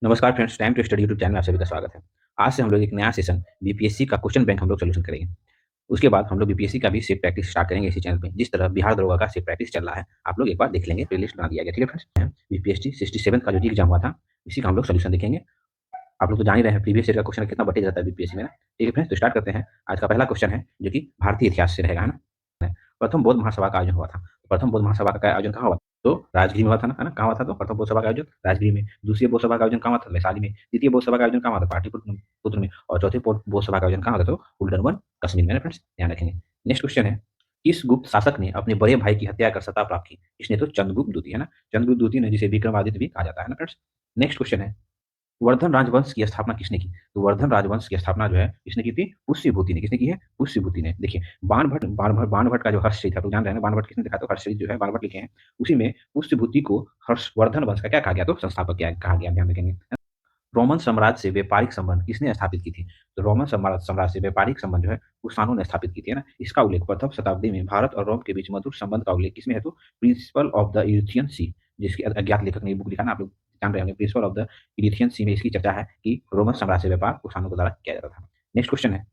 नमस्कार friends, time to study YouTube channel में आप सभी का स्वागत है। आज से हम लोग एक नया सेशन बीपीएससी का क्वेश्चन बैंक हम लोग सॉल्यूशन करेंगे। उसके बाद हम लोग बीपीएससी का भी सेट प्रैक्टिस स्टार्ट करेंगे इसी चैनल पे। जिस तरह बिहार दरोगा का सेट प्रैक्टिस चल रहा है, आप लोग एक बार देख लेंगे, प्लेलिस्ट बना दिया गया, ठीक है फ्रेंड्स। बीपीएससी 67 का जो एग्जाम हुआ था, इसी का हम लोग सॉल्यूशन देखेंगे। आप लोग तो जान ही रहे हैं प्रीवियस ईयर का क्वेश्चन कितना बटेज रहता है बीपीएससी में ना। ठीक है फ्रेंड्स, तो स्टार्ट करते हैं। आज का पहला क्वेश्चन है जो कि भारतीय इतिहास से रहेगा, है ना। प्रथम बौद्ध महासभा का आयोजन हुआ था। प्रथम बौद्ध महासभा का आयोजन कहाँ हुआ? तो राजगीर में हुआ था ना, है ना। कहाँ हुआ था? तो प्रथम बौद्ध सभा का आयोजन राजगीर में। दूसरी बौद्ध सभा का आयोजन कहाँ हुआ था? वैशाली में। तृतीय बौद्ध सभा का आयोजन कहाँ हुआ था? पाटलिपुत्र पुत्र में। और चौथे बौद्ध सभा का आयोजन कहाँ हुआ था? तो उल्डनवन कश्मीर में, फ्रेंड्स ध्यान रखेंगे। नेक्स्ट क्वेश्चन है, किस गुप्त शासक ने अपने बड़े भाई की हत्या कर सत्ता प्राप्त की? इसने तो चंद्रगुप्त द्वितीय, है ना। चंद्रगुप्त द्वितीय ने, जिसे विक्रमादित्य भी कहा जाता है ना फ्रेंड्स। नेक्स्ट क्वेश्चन है, वर्धन राजवंश की स्थापना किसने की? तो वर्धन राजवंश की स्थापना जो है किसने की थी? पुष्यभूति ने। किसने की है? पुष्यभूति ने। देखिए, बाणभट्ट का जो हर्षश्री था, तो जान रहे हैं ना, बाणभट्ट किसने लिखा? तो हर्षश्री जो है बाणभट्ट लिखे हैं। उसी में पुष्यभूति को हर्षवर्धन वंश का क्या कहा गया? तो संस्थापक क्या कहा गया, ध्यान रखेंगे। रोमन साम्राज्य से व्यापारिक संबंध किसने स्थापित की थी? तो रोमन साम्राज्य से व्यापारिक संबंध जो है कुषाणों ने स्थापित की थी, है ना। इसका उल्लेख प्रथम शताब्दी में भारत और रोम के बीच मधुर संबंध का उल्लेख किसमें है? तो प्रिंसिपल ऑफ द यूरेथियन सी, जिसके अज्ञात लेखक ने ये बुक लिखा ना, आप लोग जान रहे होंगे। प्रिंसिपल ऑफ द यूरेथियन सी में इसकी चर्चा है कि रोमन साम्राज्य से व्यापार कुषाणों के द्वारा किया जाता था। नेक्स्ट क्वेश्चन है,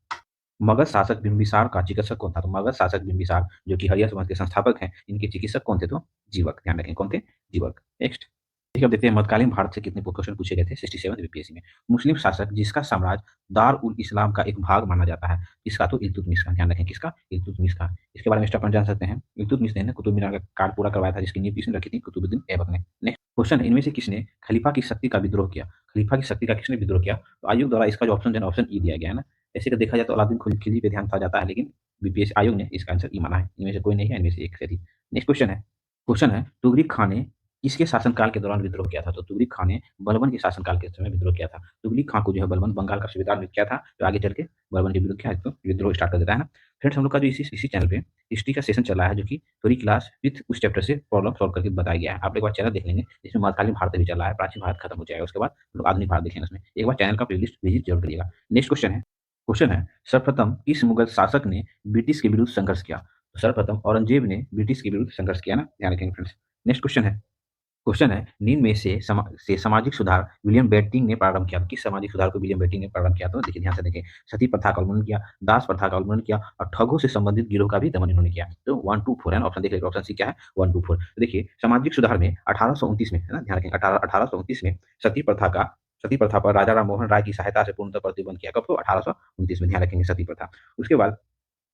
मगध शासक बिंबिसार का चिकित्सक कौन था? तो मगध शासक बिंबिसार जो कि हरिया वंश के संस्थापक हैं, इनके चिकित्सक कौन थे? तो जीवक, ध्यान रखें, कौन थे? जीवक। नेक्स्ट देखिए, अब देखते हैं मध्यकालीन भारत से कितने क्वेश्चन पूछे गए थे 67 बीपीएससी में। मुस्लिम शासक जिसका साम्राज्य दार उल इस्लाम का एक भाग माना जाता है, इसका? तो इल्तुतमिश का, ध्यान रखें, किसका? इल्तुतमिश का। इसके बारे में स्टेप जान सकते हैं। इल्तुतमिश ने कुतुब मीनार का कार्य पूरा करवाया था, जिसकी नींव किसने रखी थी? कुतुबुद्दीन ऐबक ने। नेक्स्ट क्वेश्चन है, इनमें से किसने खलीफा की शक्ति का विद्रोह किया? खलीफा की शक्ति का किसने विद्रोह किया? तो आयोग द्वारा इसका जो ऑप्शन है, ऑप्शन ई दिया गया है ना। ऐसे का देखा जाए तो अलाउद्दीन खिलजी पे ध्यान था जाता है, लेकिन बीपीएससी आयोग ने इसका आंसर ई माना है। इनमें से कोई नहीं है, इनमें से एक से थी। नेक्स्ट क्वेश्चन है, तुगलक खान ने किसके शासनकाल के दौरान विद्रोह किया था? तो तुगलक खान ने बलबन के शासनकाल के समय विद्रोह किया था। तुगलक खान को जो है बलबन बंगाल का सूबेदार नियुक्त किया था, जो आगे चल के बलबन के विरुद्ध क्या है, तो विद्रोह स्टार्ट कर देता है ना। फ्रेंड्स, हम लोग का जो इसी चैनल पे हिस्ट्री का सेशन चल रहा है, जो कि थ्योरी क्लास विथ उस चैप्टर से प्रॉब्लम सॉल्व करके बताया गया है। आप एक बार चैनल देख लेंगे, जिसमें मध्यकालीन भारत भी चल रहा है, प्राचीन भारत खत्म हो जाएगा, उसके बाद हम लोग आधुनिक भारत देखेंगे। उसमें एक बार चैनल का प्लेलिस्ट विजिट जरूर करिएगा। नेक्स्ट क्वेश्चन है, सर्वप्रथम किस मुगल शासक ने ब्रिटिश के विरुद्ध संघर्ष किया? तो सर्वप्रथम औरंगजेब ने ब्रिटिश के विरुद्ध संघर्ष किया ना, ध्यान रखेंगे फ्रेंड्स। नेक्स्ट क्वेश्चन है, निम्न में से सामाजिक सुधार विलियम बेंटिंक ने प्रारंभ किया? किस सामाजिक सुधार को विलियम बेंटिंक ने प्रारंभ किया? तो देखिए, ध्यान से देखें, सती प्रथा का उन्मूलन किया, दास प्रथा का उन्मूलन किया, और ठगों से संबंधित गिरोह का भी दमन इन्होंने किया। तो 1 2 4 है ना, ऑप्शन देख लीजिए, ऑप्शन सी क्या है? 1 2 4। तो देखिए, सामाजिक सुधार में 1829 में, है ना, ध्यान रखें, 1829 में सती प्रथा पर राजा राम मोहन राय की सहायता से पूर्णतः प्रतिबंध किया। कब? तो 1829 में, ध्यान रखेंगे, सती प्रथा। उसके बाद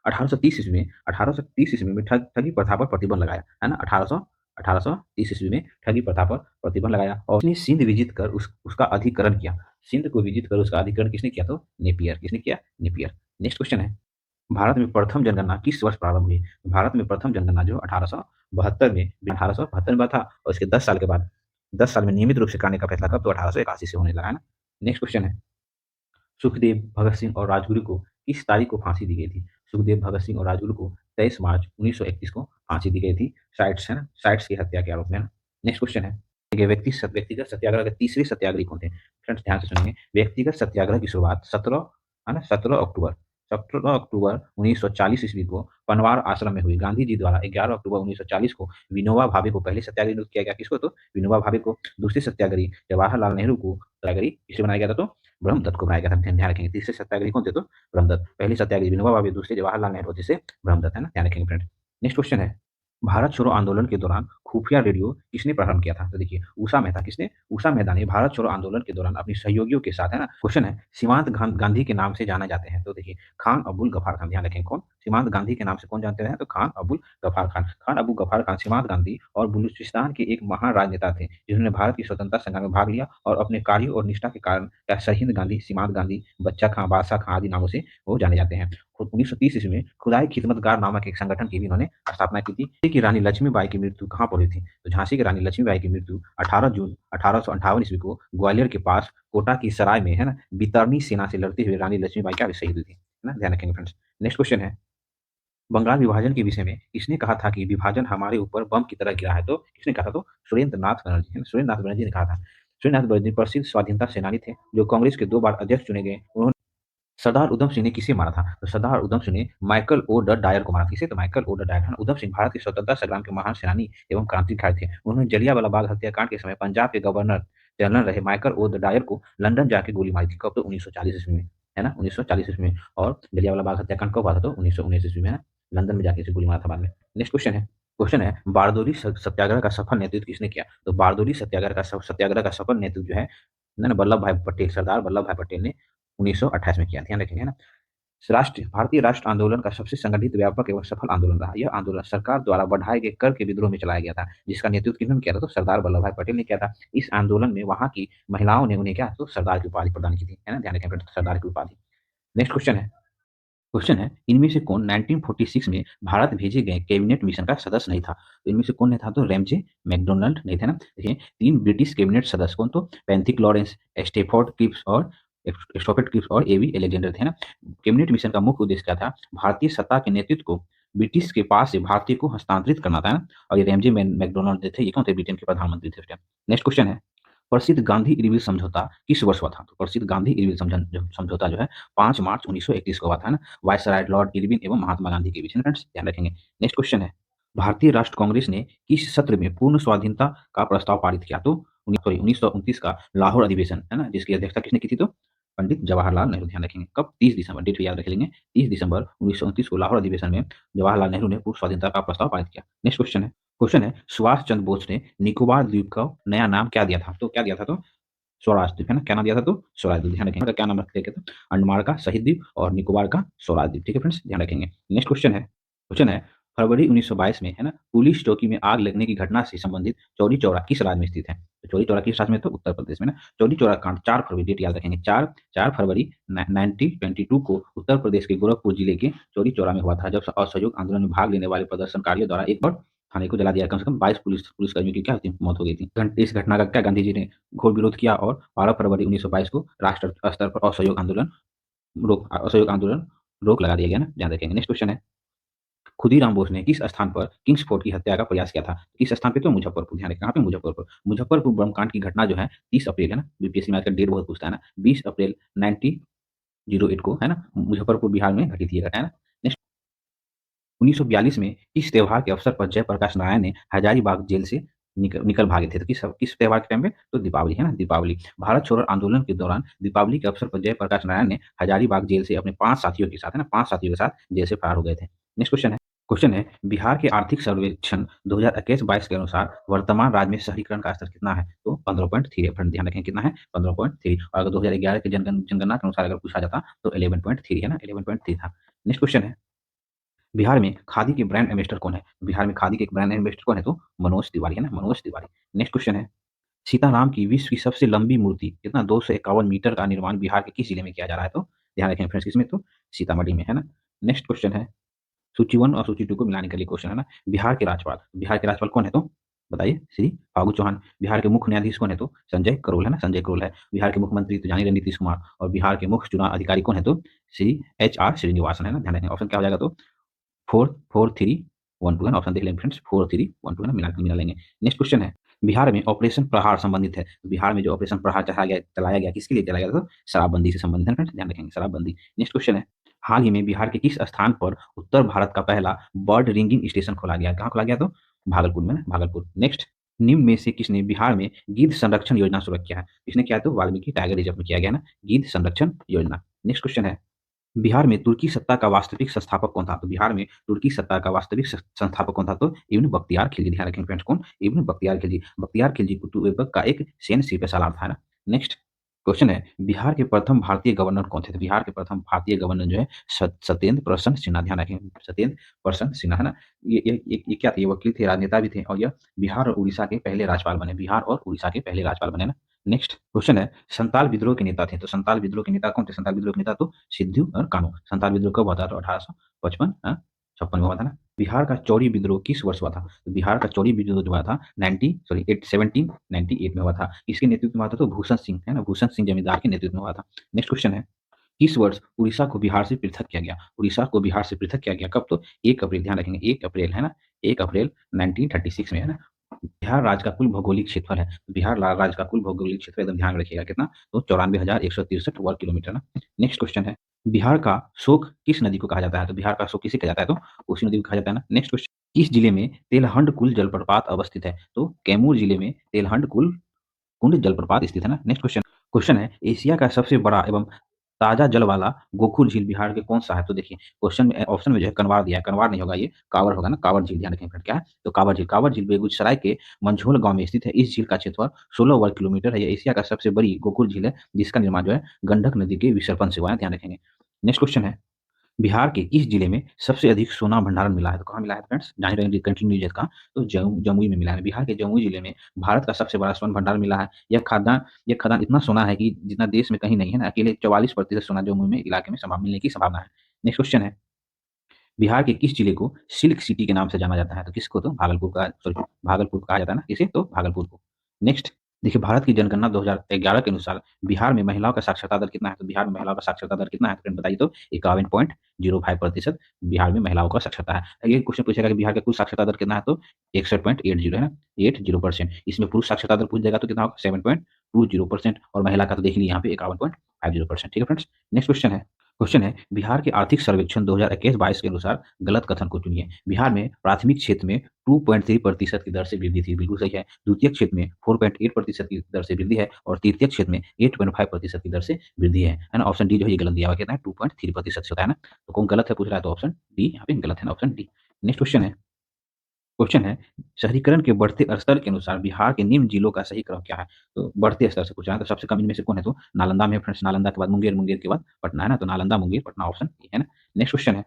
1830 ईस्वी में ठगी प्रथा पर प्रतिबंध लगाया, है ना। 1830 ईस्वी में ठगी प्रथा पर प्रतिबंध लगाया, और उसने सिंध विजित कर उसका अधिकरण किया। सिंध को विजित कर उसका अधिकरण किसने किया? तो नेपियर। किसने किया? नेपियर। नेक्स्ट क्वेश्चन है, भारत में प्रथम जनगणना किस वर्ष प्रारंभ हुई? भारत में प्रथम जनगणना जो 1872 में हुआ था, और इसके 10 साल के बाद, 10 साल में नियमित रूप से कराने का फैसला कब? तो 1881 से होने लगा, है ना। नेक्स्ट क्वेश्चन है, सुखदेव, भगत सिंह और राजगुरु को किस तारीख को फांसी दी गई थी? सुखदेव, भगत सिंह और राजगुरु को 23 मार्च 1931 को फांसी दी गई थी, साइट्स, है ना, साइट्स की हत्या के आरोप में, है ना। नेक्स्ट क्वेश्चन है, देखिए, व्यक्तिगत सत्याग्रह के तीसरे सत्याग्रही कौन थे? फ्रेंड्स ध्यान से सुनिए, व्यक्तिगत सत्याग्रह की शुरुआत 17, है ना, 17 अक्टूबर 1940 ईस्वी को पनवार आश्रम में हुई। गांधी जी द्वारा 11 अक्टूबर 1940 को विनोबा भावे को पहले सत्याग्रही नियुक्त किया गया। किसको? तो विनोबा भावे को। दूसरे सत्याग्रही जवाहरलाल नेहरू को सत्याग्रही किसे बनाया गया था? तो ब्रह्मदत्त को बनाया गया था। ध्यान रखेंगे, तीसरे सत्याग्रही कौन थे? तो ब्रह्मदत्त। पहले सत्याग्रही विनोबा भावे, दूसरे जवाहरलाल नेहरू, जिसे ब्रह्मदत्त, है ना, ध्यान रखेंगे फ्रेंड। नेक्स्ट क्वेश्चन है, भारत छोड़ो आंदोलन के दौरान खुफिया रेडियो किसने प्रारंभ किया था? तो देखिए, उषा मेहता। किसने? उषा मेहता ने भारत छोड़ो आंदोलन के दौरान अपनी सहयोगियों के साथ, है ना। क्वेश्चन है, सीमांत गांधी के नाम से जाने जाते हैं? तो देखिए, खान अबुल गफार खान। ध्यान रखें, कौन? सीमांत गांधी के नाम से कौन जानते हैं? तो खान अबुल गफार खान। खान अबुल गफार खान सीमांत गांधी और बलूचिस्तान के एक महान राजनेता थे, जिन्होंने भारत की स्वतंत्रता संग्राम में भाग लिया, और अपने कार्यों और निष्ठा के कारण क्या सरहिंद गांधी, सीमांत गांधी, बच्चा खां, बादशाह खां आदि नामों से वो जाने जाते हैं। 1930 ईस्वी में खुदाई खिदमतगार नामक एक संगठन की भी इन्होंने स्थापना की थी। झांसी की रानी लक्ष्मीबाई की मृत्यु कहाँ पर हुई थी? तो झांसी की रानी लक्ष्मीबाई की मृत्यु 18 जून 1858 ईस्वी को ग्वालियर के पास कोटा की सराय में, है ना, बितरनी सेना से लड़ते हुए रानी लक्ष्मीबाई क्या शहीद हुई थी, है ना, ध्यान रखेंगे फ्रेंड्स। नेक्स्ट क्वेश्चन है, बंगाल विभाजन के विषय में किसने कहा था कि विभाजन हमारे ऊपर बम की तरह गिरा है? तो किसने कहा था? तो सुरेंद्र नाथ बनर्जी, है ना, सुरेंद्र नाथ बनर्जी ने कहा था। सुरेंद्र नाथ बनर्जी प्रसिद्ध स्वाधीनता सेनानी थे, जो कांग्रेस के 2 बार अध्यक्ष चुने गए। उन्होंने सरदार उधम सिंह ने किसे मारा था? तो सरदार उधम सिंह ने माइकल ओ ड डायर को मारा। किसे? तो माइकल ओ ड डायर, है ना। उधम सिंह भारत के स्वतंत्रता संग्राम के महान सेनानी एवं क्रांतिकारी थे। उन्होंने जलियांवाला बाग हत्याकांड के समय पंजाब के गवर्नर जनरल रहे माइकल ओ द डायर को लंदन जाके गोली मारी थी, कब? तो 1940 ईस्वी में, है ना? 1940 ईस्वी में। और जलियांवाला बाग हत्याकांड कब हुआ था? तो 1919 ईस्वी में, है ना? लंदन में जाके इसे गोली मारा था बाद में। नेक्स्ट क्वेश्चन है बारदोली सत्याग्रह का सफल नेतृत्व किसने किया? तो बारदोली सत्याग्रह का सफल नेतृत्व जो है ना वल्लभ भाई पटेल, सरदार वल्लभ भाई पटेल ने 1928 में किया। ध्यान रखेंगे, है ना? भारतीय राष्ट्र आंदोलन का सबसे संगठित, व्यापक एवं सफल आंदोलन रहा। यह आंदोलन सरकार द्वारा बढ़ाए गए कर के विद्रोह में चलाया गया था, जिसका नेतृत्व किन्होंने किया था? तो सरदार वल्लभ भाई पटेल ने किया था। इस आंदोलन में वहां की महिलाओं ने उन्हें क्या? तो सरदार की उपाधि प्रदान की थी, है ना? ध्यान रखें, सरदार की उपाधि। नेक्स्ट क्वेश्चन है इनमें से कौन 1946 में भारत भेजे गए कैबिनेट मिशन का सदस्य नहीं था? तो इनमें से कौन नहीं था? तो रैमजे मैकडोनल्ड नहीं थे ना। देखिए, तीन ब्रिटिश कैबिनेट सदस्य कौन? तो पैंथिक लॉरेंस, स्टेफोर्ड क्रिप्स और स्टॉफेट क्रिप्स और एवी एलेक्जेंडर थे ना। कैबिनेट मिशन का मुख्य उद्देश्य क्या था? भारतीय सत्ता के नेतृत्व को ब्रिटिश के पास से भारतीय को हस्तांतरित करना था ना। और ये रैमजे मैकडोनल्ड थे, ये कौन थे? ब्रिटेन के प्रधानमंत्री थे उस टाइम। नेक्स्ट क्वेश्चन है प्रसिद्ध गांधी इरविन समझौता किस वर्ष हुआ था? तो प्रसिद्ध गांधी इरविन समझौता जो है 5 मार्च 1931 को हुआ था ना, वायसराय लॉर्ड इरविन एवं महात्मा गांधी के बीच में। फ्रेंड्स ध्यान रखेंगे। नेक्स्ट क्वेश्चन है भारतीय राष्ट्र कांग्रेस ने किस सत्र में पूर्ण स्वाधीनता का प्रस्ताव पारित किया? तो 1929 का लाहौर अधिवेशन, है ना, जिसकी अध्यक्षता किसने की थी? तो पंडित जवाहरलाल नेहरू। ध्यान रखेंगे कब? 30 दिसंबर, डेट याद रख लेंगे। 30 दिसंबर 1929 को लाहौर अधिवेशन में जवाहरलाल नेहरू ने पूर्ण स्वाधीनता का प्रस्ताव पारित किया। नेक्स्ट क्वेश्चन है सुभाष चंद्र बोस ने निकोबार द्वीप का नया नाम क्या दिया था? तो क्या दिया था? तो स्वराज द्वीप, है ना? क्या नाम दिया था? तो स्वराज द्वीप। ध्यान रखेंगे क्या नाम रखे थे? अंडमान का शहीद द्वीप और निकोबार का स्वराज द्वीप। ठीक है फ्रेंड्स, ध्यान रखेंगे। नेक्स्ट क्वेश्चन है फरवरी 1922 में, है ना, पुलिस चौकी में आग लगने की घटना से संबंधित चौरी चौरा किस राज्य में स्थित है? तो चौरी चौरा किस राज्य में? तो उत्तर प्रदेश में ना। चौरी चौरा कांड 4 फरवरी, डेट याद रखेंगे, 4 फरवरी 1922 को उत्तर प्रदेश के गोरखपुर जिले के चौरी चौरा में हुआ था, जब असहयोग आंदोलन में भाग लेने वाले प्रदर्शनकारियों द्वारा एक और थाने को जला दिया। कम से कम 22 पुलिसकर्मियों की क्या होती मौत हो गई थी। इस घटना का क्या गांधी जी ने घोर विरोध किया और 12 फरवरी 1922 को राष्ट्र स्तर पर असहयोग आंदोलन रोक लगा दिया गया ना। ध्यान रखेंगे। नेक्स्ट क्वेश्चन है खुदीराम बोस ने किस स्थान पर किंग्स फोर्ट की हत्या का प्रयास किया था? किस स्थान पे? तो मुजफ्फरपुर। ध्यान रखें कहाँ पे? मुजफ्फरपुर। मुजफ्फरपुर बम कांड की घटना जो है 30 अप्रैल, है ना, बीपीएससी में आजकल डेट बहुत पूछता है ना, 20 अप्रैल 1908 को, है ना, मुजफ्फरपुर बिहार में घटी थी ये घटना, है ना। नेक्स्ट 1942 में किस त्योहार के अवसर पर जयप्रकाश नारायण ने हजारीबाग जेल से निकल भागे थे? तो किस किस त्योहार के टाइम पे? तो दीपावली, है ना, दीपावली। भारत छोड़ो आंदोलन के दौरान दीपावली के अवसर पर जयप्रकाश नारायण ने हजारीबाग जेल से अपने 5 साथियों के साथ, है ना, 5 साथियों के साथ जेल से फरार हो गए थे। नेक्स्ट क्वेश्चन है बिहार के आर्थिक सर्वेक्षण 2021-22 के अनुसार वर्तमान राज्य में शहरीकरण का स्तर कितना है? तो 15.3 है। ध्यान रखें कितना है? 15.3। और अगर 2011 के जनगणना के अनुसार अगर पूछा जाता तो 11.3, है ना, 11.3 था। नेक्स्ट क्वेश्चन है बिहार में खादी के ब्रांड एम्बेसडर कौन है? बिहार में खादी के एक ब्रांड एम्बेसडर कौन है? तो मनोज तिवारी, है ना, मनोज तिवारी। नेक्स्ट क्वेश्चन है सीताराम की विश्व की सबसे लंबी मूर्ति कितना 251 मीटर का निर्माण बिहार के किस जिले में किया जा रहा है? तो ध्यान रखें फ्रेंड्स किसमें? तो सीतामढ़ी में, है ना। नेक्स्ट क्वेश्चन है सूची 1 और सूची 2 को मिलाने के लिए क्वेश्चन, है ना। बिहार के राज्यपाल कौन है? तो बताइए, श्री फागू चौहान। बिहार के मुख्य न्यायाधीश कौन है? तो संजय करोल, है ना, संजय करोल है। बिहार के मुख्यमंत्री तो जानी रहे नीतीश कुमार। और बिहार के मुख्य चुनाव अधिकारी कौन है? तो श्री HR श्रीनिवासन, है ना। ध्यान रखें ऑप्शन क्या हो जाएगा? तो 4 4 3 1 2, है ना। ऑप्शन देख लेंगे फ्रेंड्स, 4 3 1 2, है ना, मिला लेंगे। नेक्स्ट क्वेश्चन है बिहार में ऑपरेशन प्रहार संबंधित है। बिहार में जो ऑपरेशन प्रहार चलाया गया किसके लिए चलाया गया? तो शराबबंदी से संबंधित है फ्रेंड्स, ध्यान रखेंगे शराबबंदी। नेक्स्ट क्वेश्चन है हाल ही में बिहार के किस स्थान पर उत्तर भारत का पहला बर्ड रिंगिंग स्टेशन खोला गया? कहाँ खोला गया? तो भागलपुर में ना, भागलपुर। नेक्स्ट निम्न में से किसने बिहार में गिद्ध संरक्षण योजना शुरू किया है? किसने किया? तो वाल्मीकि टाइगर रिजर्व में किया गया ना, गिद्ध संरक्षण योजना। नेक्स्ट क्वेश्चन है बिहार में तुर्की सत्ता का वास्तविक संस्थापक कौन था? तो बिहार में तुर्की सत्ता का वास्तविक संस्थापक कौन था? तो इब्न बख्तियार खिलजी। ध्यान रखें फ्रेंड्स, कौन? इब्न बख्तियार खिलजी। बख्तियार खिलजी कुतुब ऐबक का एक सैन्य सालार था ना। नेक्स्ट क्वेश्चन है बिहार के प्रथम भारतीय गवर्नर कौन थे? तो बिहार के प्रथम भारतीय गवर्नर जो है सत्येंद्र प्रसन्न सिन्हा। ध्यान रखें सत्येंद्र प्रसन्न सिन्हा, है ना। ये क्या थे? ये वकील थे, राजनेता भी थे, और यह बिहार और उड़ीसा के पहले राज्यपाल बने। बिहार और उड़ीसा के पहले राज्यपाल बने ना। नेक्स्ट क्वेश्चन है संताल विद्रोह के नेता थे। तो संताल विद्रोह के नेता कौन थे? संताल विद्रोह के नेता तो सिद्धू और कान्हू। संताल विद्रोह कब हुआ था? तो 1855 56 में हुआ था ना। बिहार का चौरी विद्रोह किस वर्ष हुआ था? तो बिहार का चौरी विद्रोह जो हुआ था 1798 में हुआ था। इसके नेतृत्व में हुआ था तो भूषण सिंह, है ना, भूषण सिंह जमींदार के नेतृत्व में हुआ था। नेक्स्ट क्वेश्चन है किस वर्ष उड़ीसा को बिहार से पृथक किया गया? उड़ीसा को बिहार से पृथक किया गया कब? तो 1 अप्रैल। ध्यान रखेंगे 1 अप्रैल, है ना, 1 अप्रैल 1936 में, है ना। बिहार राज्य का कुल भौगोलिक क्षेत्रफल है। बिहार राज्य का कुल भौगोलिक क्षेत्र एकदम ध्यान रखिएगा कितना? तो 94,163 वर्ग किलोमीटर ना। नेक्स्ट क्वेश्चन है बिहार का शोक किस नदी को कहा जाता है? तो बिहार का शोक किसे कहा जाता है? तो कोसी नदी को कहा जाता है ना। नेक्स्ट क्वेश्चन किस जिले में तेलहंड कुल जलप्रपात अवस्थित है? तो कैमूर जिले में तेलहंड कुल कुंड जलप्रपात स्थित है ना। नेक्स्ट क्वेश्चन क्वेश्चन है एशिया का सबसे बड़ा एवं ताजा जल वाला गोकुल झील बिहार के कौन सा है? तो देखिए क्वेश्चन में ऑप्शन में जो है कनवार दिया है, कनवार नहीं होगा, ये कांवर होगा ना, कांवर झील ध्यान रखें फ्रेंड। क्या है? तो कांवर झील बेगूसराय के मंझोल गांव में स्थित है। इस झील का क्षेत्रफल 16 वर्ग किलोमीटर है। यह एशिया का सबसे बड़ी गोकुल झील है, जिसका निर्माण जो है गंडक नदी के विसर्पण से हुआ है, ध्यान रखेंगे। नेक्स्ट क्वेश्चन है बिहार के किस जिले में सबसे अधिक सोना भंडारण मिला है? तो कहाँ मिला है फ्रेंड्स? जान रहे कंटिन्यू न्यूज का, तो जमुई में मिला है। बिहार के जमुई जिले में भारत का सबसे बड़ा स्वर्ण भंडार मिला है। यह खदान इतना सोना है कि जितना देश में कहीं नहीं है ना, अकेले 44% सोना जमुई में इलाके में मिलने की संभावना है। नेक्स्ट क्वेश्चन है बिहार के किस जिले को सिल्क सिटी के नाम से जाना जाता है? तो किसको? तो भागलपुर का, सॉरी, भागलपुर कहा जाता है ना किसे? तो भागलपुर को। नेक्स्ट देखिए भारत की जनगणना 2011 के अनुसार बिहार में महिलाओं का साक्षरता दर कितना है? तो बिहार में महिलाओं का साक्षरता दर कितना है फ्रेंड बताइए? तो 51.05% बिहार में महिलाओं का साक्षरता है। ये क्वेश्चन पूछेगा कि बिहार का कुल साक्षरता दर कितना है? तो 61.80 है ना, 80%। इसमें पुरुष साक्षरता दर पूछ जाएगा तो कितना होगा? 7.20%। और महिला का तो देख लीजिए यहाँ पे 51.50%। ठीक है फ्रेंड्स। नेक्स्ट क्वेश्चन है बिहार के आर्थिक सर्वेक्षण 2021-22 के अनुसार गलत कथन को चुनिए। बिहार में प्राथमिक क्षेत्र में 2.3% की दर से वृद्धि थी, बिल्कुल सही है। द्वितीय क्षेत्र में 4.8% की दर से वृद्धि है और तृतीय क्षेत्र में 8.5% की दर से वृद्धि है ना। ऑप्शन डी जो है ये गलत दिया हुआ, कितना है? 2.3% से होता है ना। तो कौन गलत है पूछ रहा है, तो ऑप्शन डी यहाँ पे गलत है ना, ऑप्शन डी। नेक्स्ट क्वेश्चन है शहरीकरण के बढ़ते स्तर के अनुसार बिहार के निम्न जिलों का सही क्रम क्या है? तो बढ़ते स्तर से पूछा है, तो सबसे कम इनमें से कौन है? तो नालंदा में फ्रेंड्स, नालंदा के बाद मुंगेर, मुंगेर के बाद पटना है ना, तो नालंदा मुंगेर पटना, ऑप्शन ए है ना। नेक्स्ट क्वेश्चन है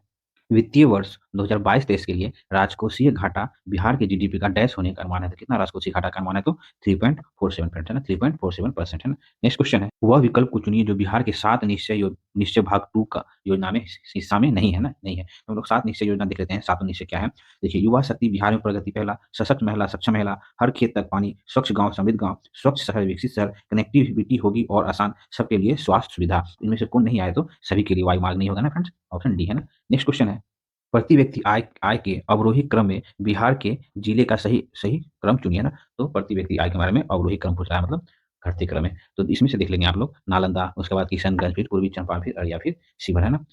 वित्तीय वर्ष 2022-23 के लिए राजकोषीय घाटा बिहार के जीडीपी का डैश होने का अनुमान है। तो कितना राजकोषीय घाटा का अनुमान है? तो 3.47% है ना, 3.47% है ना। नेक्स्ट क्वेश्चन है वह विकल्प को चुनिए जो बिहार के सात निश्चय भाग टू का योजना में हिस्सा में नहीं है ना, नहीं है। तो हम लोग सात निश्चय योजना देख लेते हैं। सातों निश्चय क्या है? देखिए युवा शक्ति बिहार में प्रगति पहला, सशक्त महिला सक्षम महिला, हर खेत तक पानी, स्वच्छ गांव समृद्ध गांव, स्वच्छ शहर विकसित शहर, कनेक्टिविटी होगी और आसान, सबके लिए स्वास्थ्य सुविधा। इनमें से कौन नहीं आए? तो सभी के लिए वायु मार्ग नहीं होगा ना फ्रेंड्स, ऑप्शन डी है ना। नेक्स्ट क्वेश्चन है प्रति व्यक्ति आय आय के अवरोही क्रम में बिहार के जिले का सही सही क्रम चुनिए ना। तो प्रति व्यक्ति आय के बारे में अवरोही क्रम पूछ रहा है, मतलब घटते क्रम है। तो इसमें से देख लेंगे आप लोग नालंदा, उसके बाद किशनगंज, फिर पूर्वी चंपारण, फिर अररिया, फिर शिवहर है ना।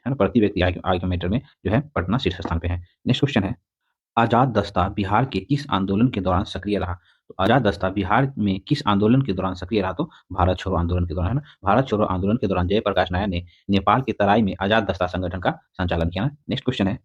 प्रति व्यक्ति आय के मैटर में जो है पटना शीर्ष स्थान पे है। नेक्स्ट क्वेश्चन है आजाद दस्ता बिहार के किस आंदोलन के दौरान सक्रिय रहा? तो आजाद दस्ता बिहार में किस आंदोलन के दौरान सक्रिय रहा? तो भारत छोड़ो आंदोलन के दौरान है ना। भारत छोड़ो आंदोलन के दौरान जयप्रकाश नारायण ने नेपाल के तराई में आजाद दस्ता संगठन का संचालन किया ना। नेक्स्ट क्वेश्चन है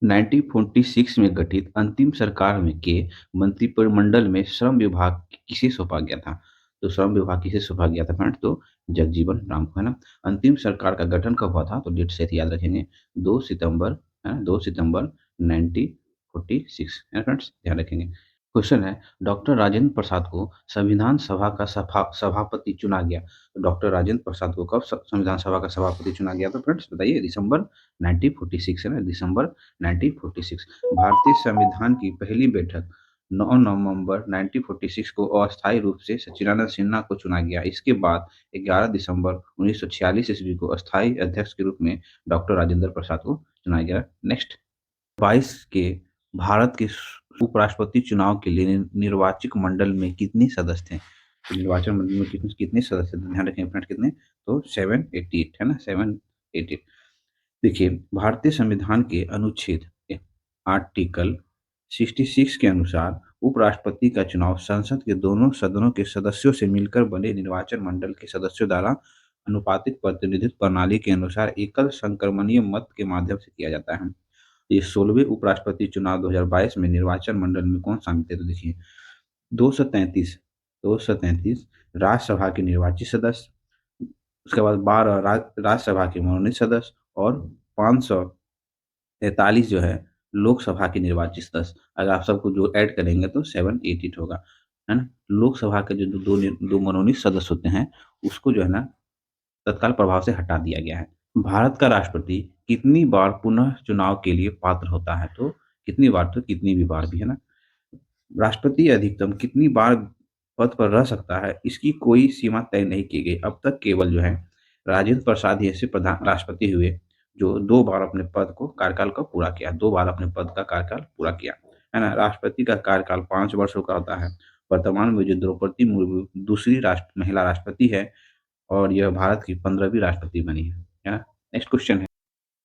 1946 में गठित अंतिम सरकार में के मंत्रिमंडल में श्रम विभाग किसे सौंपा गया था? तो श्रम विभाग किसे सौंपा गया था फ्रेंड्स? तो जगजीवन राम को है ना। अंतिम सरकार का गठन कब हुआ था? तो डेट से याद रखेंगे, 2 सितंबर, है ना, 2 सितंबर 1946 है फ्रेंड्स, ध्यान रखेंगे। क्वेश्चन है डॉक्टर राजेंद्र प्रसाद को संविधान सभा का सभापति चुना गया। तो डॉक्टर राजेंद्र प्रसाद को कब संविधान सभा का सभापति चुना गया? तो फ्रेंड्स बताइए, दिसंबर 1946 है ना, दिसंबर 1946। भारतीय संविधान की पहली बैठक 9 नवंबर 1946 को अस्थायी रूप से सच्चिदानंद सिन्हा को चुना गया। इसके बाद 11 दिसंबर 1946 ईस्वी को अस्थायी अध्यक्ष के रूप में डॉक्टर राजेंद्र प्रसाद को चुना गया। नेक्स्ट 22 के भारत के उपराष्ट्रपति चुनाव के लिए निर्वाचक मंडल में कितने सदस्य थे? तो निर्वाचन मंडल में कितने कितने सदस्य थे? ध्यान रखें फ्रेंड, कितने? तो 788 है ना, 788। देखिए भारतीय संविधान के अनुच्छेद आर्टिकल 66 के अनुसार उपराष्ट्रपति का चुनाव संसद के दोनों सदनों के सदस्यों से मिलकर बने निर्वाचन मंडल के सदस्यों द्वारा अनुपातिक प्रतिनिधित्व प्रणाली के अनुसार एकल संक्रमणीय मत के माध्यम से किया जाता है। ये 16वें उपराष्ट्रपति चुनाव 2022 में निर्वाचन मंडल में कौन शामिल थे? तो देखिए 233 राज्यसभा के निर्वाचित सदस्य, उसके बाद 12 राज्यसभा के मनोनीत सदस्य और 543 जो है लोकसभा के निर्वाचित सदस्य। अगर आप सबको जो ऐड करेंगे तो 788 होगा, है ना। लोकसभा के जो दो मनोनीत सदस्य होते हैं उसको जो है ना तत्काल प्रभाव से हटा दिया गया है। भारत का राष्ट्रपति कितनी बार पुनः चुनाव के लिए पात्र होता है? तो कितनी बार, तो कितनी भी बार भी है ना। राष्ट्रपति अधिकतम कितनी बार पद पर रह सकता है, इसकी कोई सीमा तय नहीं की गई। अब तक केवल जो है राजेंद्र प्रसाद ही ऐसे प्रधान राष्ट्रपति हुए जो 2 बार अपने पद को कार्यकाल को पूरा किया, 2 बार अपने पद का कार्यकाल पूरा किया, है ना। राष्ट्रपति का कार्यकाल 5 वर्षों का होता है। वर्तमान में जो द्रौपदी मुर्मू दूसरी महिला राष्ट्रपति है और यह भारत की 15वीं राष्ट्रपति बनी है ना। नेक्स्ट क्वेश्चन है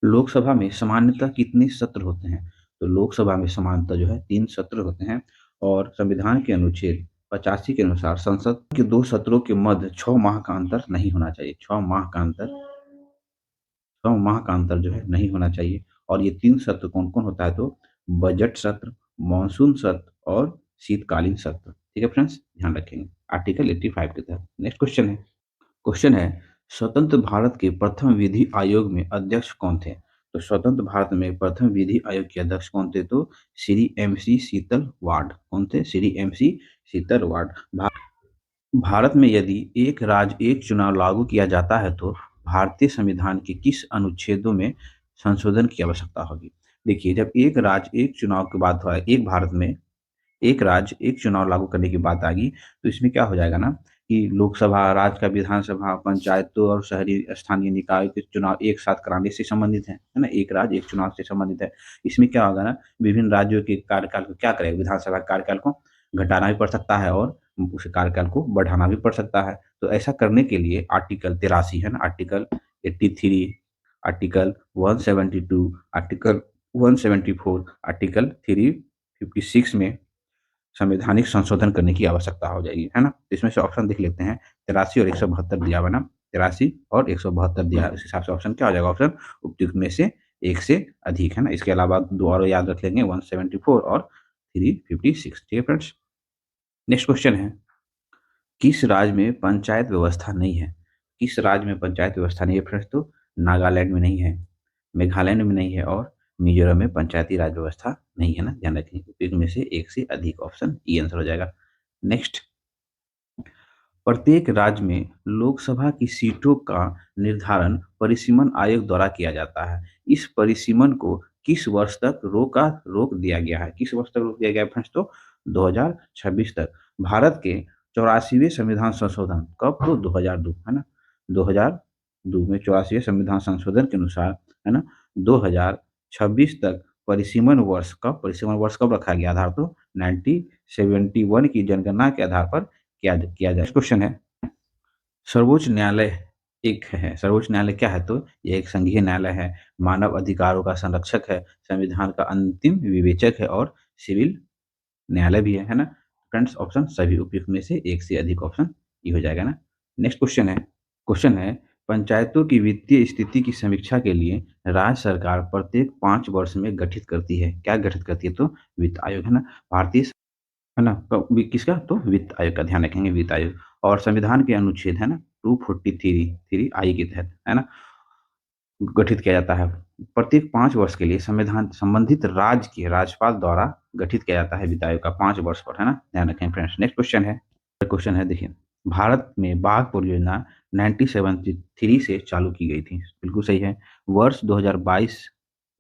लोकसभा में सामान्यतः कितने सत्र होते हैं? तो लोकसभा में सामान्यतः जो है 3 सत्र होते हैं और संविधान के अनुच्छेद 85 के अनुसार संसद के दो सत्रों के मध्य 6 माह का अंतर नहीं होना चाहिए। 6 माह का अंतर जो है नहीं होना चाहिए। और ये 3 सत्र कौन कौन होता है? तो बजट सत्र, मानसून सत्र और शीतकालीन सत्र। ठीक है फ्रेंड्स, ध्यान रखेंगे आर्टिकल 85 के तहत। नेक्स्ट क्वेश्चन है स्वतंत्र भारत के प्रथम विधि आयोग में अध्यक्ष कौन थे? तो स्वतंत्र भारत में प्रथम विधि आयोग के अध्यक्ष कौन थे? तो श्री एम सी शीतल वार्ड। कौन थे? श्री एम सी शीतल वार्ड। भारत में यदि एक राज्य एक चुनाव लागू किया जाता है तो भारतीय संविधान के किस अनुच्छेदों में संशोधन की आवश्यकता होगी? देखिए, जब एक राज्य एक चुनाव के बाद हुआ है, एक भारत में एक राज्य एक चुनाव लागू करने की बात आ गई, तो इसमें क्या हो जाएगा ना कि लोकसभा, राज्य का विधानसभा, पंचायतों और शहरी स्थानीय निकाय के चुनाव एक साथ कराने से संबंधित है ना? एक राज्य एक चुनाव से संबंधित है। इसमें क्या होगा ना, विभिन्न राज्यों के कार्यकाल को क्या करेगा, विधानसभा के कार्यकाल को घटाना भी पड़ सकता है और उस कार्यकाल को बढ़ाना भी पड़ सकता है। तो ऐसा करने के लिए आर्टिकल 83 है ना, आर्टिकल 83, आर्टिकल 172, आर्टिकल 174, आर्टिकल 356 में संवैधानिक संशोधन करने की आवश्यकता हो जाएगी, है ना? तो इसमें से ऑप्शन देख लेते हैं। 83 और 172 दिया हुआ है ना, 83 और 172 दिया है। उस हिसाब से ऑप्शन क्या हो जाएगा? ऑप्शन उपयुक्त में से एक से अधिक, है ना? इसके अलावा दो और याद रख लेंगे, 174 और 356। ठीक है फ्रेंड्स, नेक्स्ट क्वेश्चन है किस राज्य में पंचायत व्यवस्था नहीं है? किस राज्य में पंचायत व्यवस्था नहीं है फ्रेंड्स? तो नागालैंड में नहीं है, मेघालय में नहीं है और मिजोरम में पंचायती राज व्यवस्था नहीं है ना, ध्यान रखें। उपयुक्त में से एक से अधिक, ऑप्शन ई आंसर हो जाएगा। नेक्स्ट, प्रत्येक राज्य में लोकसभा की सीटों का निर्धारण परिसीमन आयोग द्वारा किया जाता है। इस परिसीमन को किस वर्ष तक रोक दिया गया है? किस वर्ष तक रोक दिया गया है फ्रेंड्स? तो 2026 तक। भारत के 84वें संविधान संशोधन कब? तो 2002, है ना? 2002 में 84वें संविधान संशोधन के अनुसार, है ना, 2026 तक परिसीमन वर्ष कब रखा गया? आधार तो 1971 की जनगणना के आधार पर किया जाए। क्वेश्चन है सर्वोच्च न्यायालय एक है, सर्वोच्च न्यायालय क्या है? तो ये एक संघीय न्यायालय है, मानव अधिकारों का संरक्षक है, संविधान का अंतिम विवेचक है और सिविल न्यायालय भी है ना? फ्रेंड्स, ऑप्शन सभी उपयुक्त में से एक से अधिक, ऑप्शन ये हो जाएगा ना। नेक्स्ट क्वेश्चन है पंचायतों की वित्तीय स्थिति की समीक्षा के लिए राज्य सरकार प्रत्येक 5 वर्ष में गठित करती है, क्या गठित करती है? तो वित्त आयोग, है ना? भारतीय, है ना? किसका? तो वित्त आयोग का ध्यान रखेंगे, वित्त आयोग। और संविधान के अनुच्छेद, है ना, 243 आई के तहत, है ना, गठित किया जाता है। प्रत्येक 5 वर्ष के लिए संविधान संबंधित राज्य के राज्यपाल द्वारा गठित किया जाता है वित्त आयोग का, 5 वर्ष पर, है ना? ध्यान रखें फ्रेंड्स। नेक्स्ट क्वेश्चन है देखिए, भारत में बाघ परियोजना 1973 से चालू की गई थी, बिल्कुल सही है। वर्ष 2022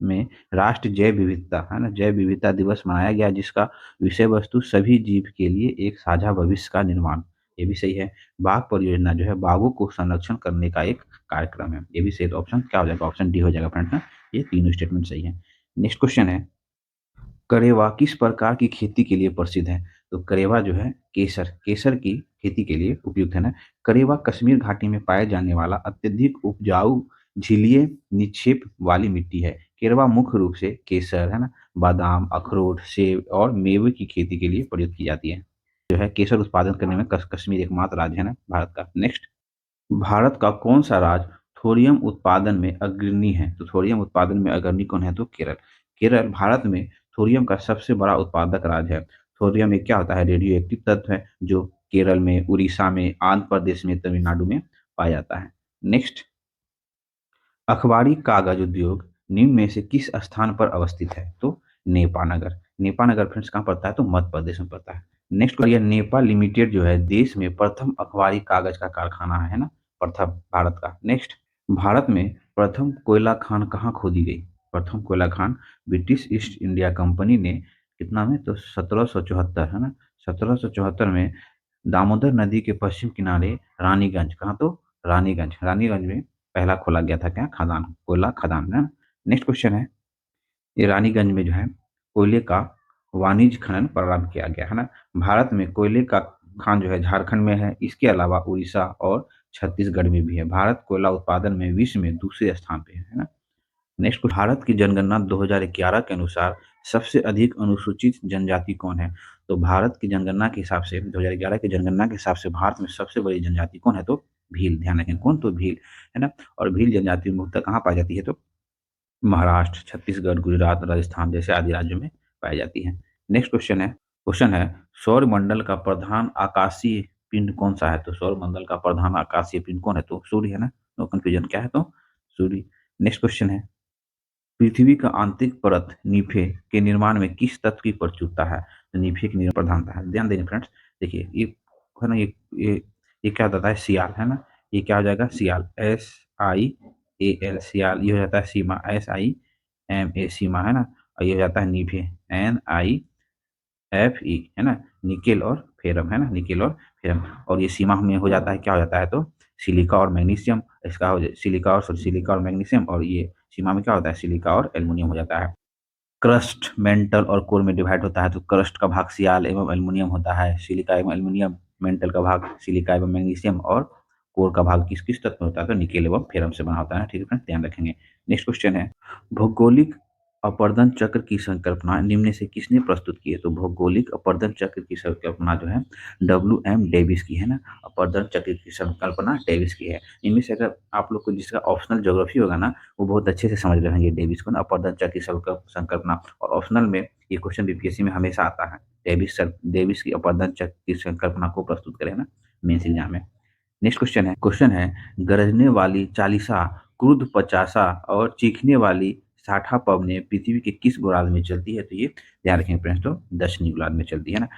में राष्ट्रीय जैव विविधता, है ना, जैव विविधता दिवस मनाया गया जिसका विषय वस्तु सभी जीव के लिए एक साझा भविष्य का निर्माण, ये भी सही है। बाघ परियोजना जो है बाघों को संरक्षण करने का एक कार्यक्रम है, ये भी सही। तो ऑप्शन क्या हो जाएगा? ऑप्शन डी हो जाएगा फ्रेंड्स ना, ये तीनों स्टेटमेंट सही है। नेक्स्ट क्वेश्चन है करेवा किस प्रकार की खेती के लिए प्रसिद्ध है? तो करेवा जो है केसर की खेती के लिए उपयुक्त है ना। करेवा कश्मीर घाटी में पाए जाने वाला अत्यधिक उपजाऊ झिल्लिए निक्षेप वाली मिट्टी है। केरवा मुख्य रूप से केसर, है ना, बादाम, अखरोट, सेब और मेवे की खेती के लिए प्रयुक्त की जाती है। जो है केसर उत्पादन करने में कश्मीर एकमात्र राज्य है ना भारत का। नेक्स्ट, भारत का कौन सा राज्य थोरियम उत्पादन में अग्रणी है? तो थोरियम उत्पादन में अग्रणी कौन है? तो केरल। केरल भारत में थोरियम का सबसे बड़ा उत्पादक राज्य है। थोरियम एक क्या होता है? रेडियो एक्टिव तत्व है जो केरल में, उड़ीसा में, आंध्र प्रदेश में, तमिलनाडु में पाया जाता है। नेक्स्ट, अखबारी कागज उद्योग निम्न में से किस स्थान पर अवस्थित है? तो नेपानगर। नेपानगर फ्रेंड्स कहाँ पड़ता है? तो मध्य प्रदेश में पड़ता है। नेक्स्ट, ये नेपा लिमिटेड जो है देश में प्रथम अखबारी कागज का कारखाना है ना, प्रथम भारत का। नेक्स्ट, भारत में प्रथम कोयला खान कहाँ खोदी गई? प्रथम कोयला Khan British east India company ने कितना में? तो 1774, है ना, 1774 में दामोदर नदी के पश्चिम किनारे रानीगंज, कहाँ? तो रानीगंज में पहला खोला गया था क्या? खदान, कोयला खदान, है ना। नेक्स्ट क्वेश्चन है ये रानीगंज में जो है कोयले का वाणिज्य खनन प्रारंभ किया गया, है ना। भारत में कोयले का खान जो है झारखंड में है, इसके अलावा उड़ीसा और छत्तीसगढ़ में भी है। भारत कोयला उत्पादन में विश्व में दूसरे स्थान पे है ना। नेक्स्ट, भारत की जनगणना 2011 के अनुसार सबसे अधिक अनुसूचित जनजाति कौन है? तो भारत की जनगणना के हिसाब से 2011 की जनगणना के हिसाब से भारत में सबसे बड़ी जनजाति कौन है? तो भील, ध्यान रखें कौन? तो भील, है ना? और भील जनजाति मुख्यतः कहाँ पाई जाती है? तो महाराष्ट्र, छत्तीसगढ़, गुजरात, राजस्थान जैसे आदि राज्यों में पाई जाती है। नेक्स्ट क्वेश्चन है सौरमंडल का प्रधान आकाशीय पिंड कौन-सा है? तो सौरमंडल का प्रधान आकाशीय पिंड कौन है? तो सूर्य है ना? नो कन्फ्यूजन क्या है? तो सूर्य। नेक्स्ट क्वेश्चन है पृथ्वी का आंतरिक परत निफे के निर्माण में किस तत्व की प्रचुरता है? तो निफे की प्रधानता है। ध्यान देंगे फ्रेंड्स, देखिए ये है ना ये ये क्या बताता है? सियाल है ना? ये क्या हो जाएगा? सियाल SIAL सियाल, ये हो जाता है सीमा SIMA सीमा है ना? और ये हो जाता है निफे NIFE है ना? निकेल और फेरम है ना? निकेल और फेरम। और ये सीमा में हो जाता है, क्या हो जाता है? तो सिलिका और मैग्नीशियम, इसका हो सिलिका और मैग्नीशियम, और ये सीमा में क्या होता है? सिलिका और एल्युमिनियम हो जाता है। क्रस्ट, मेंटल और कोर में डिवाइड होता है, तो क्रस्ट का भाग सियाल एवं एल्युमिनियम होता है, सिलिका एवं एल्युमिनियम, मेंटल का भाग सिलिका एवं मैग्नीशियम, और कोर का भाग किस तत्व में होता है? तो निकेल एवं फेरम से बना होता है। ठीक है फ्रेंड्स, ध्यान रखेंगे। नेक्स्ट क्वेश्चन है भौगोलिक अपर्दन चक्र की संकल्पना निम्न से किसने प्रस्तुत की है? तो भौगोलिक अपर्दन चक्र की संकल्पना जो है WM डेविस की है ना? अपर्दन चक्र की संकल्पना डेविस की है। इनमें से अगर आप लोग को जिसका ऑप्शनल ज्योग्राफी होगा ना, वो बहुत अच्छे से समझ रहेंगे डेविस को ना, अपर्दन चक्र की संकल्पना। और ऑप्शनल में ये क्वेश्चन बीपीएससी में हमेशा आता है, डेविस की अपर्दन चक्र की संकल्पना को प्रस्तुत करें ना मेंस एग्जाम में। नेक्स्ट क्वेश्चन है गरजने वाली चालीसा, क्रुद्ध पचासा और चीखने वाली साठा पवने पृथ्वी के किस गोलार्ध में चलती है? तो ये ध्यान रखेंगे फ्रेंड्स, तो दक्षिणी गोलार्ध में चलती है ना।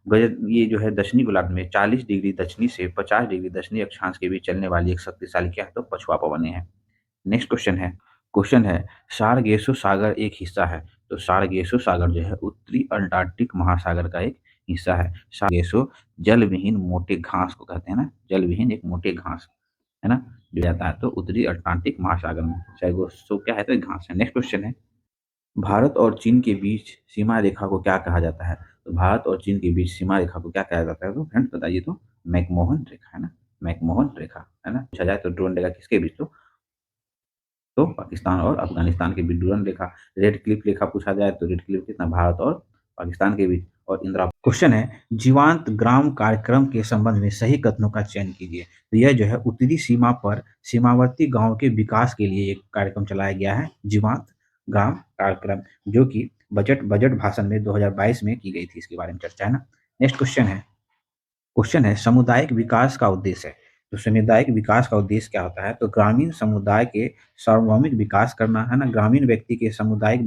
गजर ये जो है दक्षिणी गोलार्ध में 40 डिग्री दक्षिणी से 50 डिग्री दक्षिणी अक्षांश के बीच चलने वाली एक शक्तिशाली क्या है? तो पछुआ पवने हैं। नेक्स्ट क्वेश्चन है सारगेसो सागर एक हिस्सा है। तो सारगेसो सागर जो है उत्तरी अंटार्कटिक महासागर का एक हिस्सा है। सारगेसो जल विहीन मोटे घास को कहते हैं ना, जल विहीन एक मोटे घास है ना, जो जाता है तो उत्तरी अटलांटिक महासागर में। सारगेसो क्या है? तो एक घास है। नेक्स्ट क्वेश्चन है भारत और चीन के बीच सीमा रेखा को क्या कहा जाता है? तो भारत और चीन के बीच सीमा रेखा को क्या कहा जाता है? तो फ्रेंड्स बताइए, तो मैकमोहन रेखा है ना, मैकमोहन रेखा है ना। पूछा जाए तो ड्रोन रेखा किसके बीच? तो पाकिस्तान और अफगानिस्तान के बीच डूरन रेखा। रेड क्लिफ रेखा पूछा जाए तो रेड क्लिफ कितना? भारत और पाकिस्तान के बीच। और इंदिरा क्वेश्चन है जीवांत ग्राम कार्यक्रम के संबंध में सही कथनों का चयन कीजिए। तो यह जो है उत्तरी सीमा पर सीमावर्ती गांव के विकास के लिए एक कार्यक्रम चलाया गया है, जीवांत ग्राम कार्यक्रम, जो कि बजट बजट भाषण में 2022 में की गई थी। इसके बारे में चर्चा है ना। नेक्स्ट क्वेश्चन है सामुदायिक विकास का उद्देश्य है। तो सामुदायिक विकास का उद्देश्य क्या होता है? तो ग्रामीण समुदाय के सार्वभौमिक विकास करना है ना, ग्रामीण व्यक्ति के सामुदायिक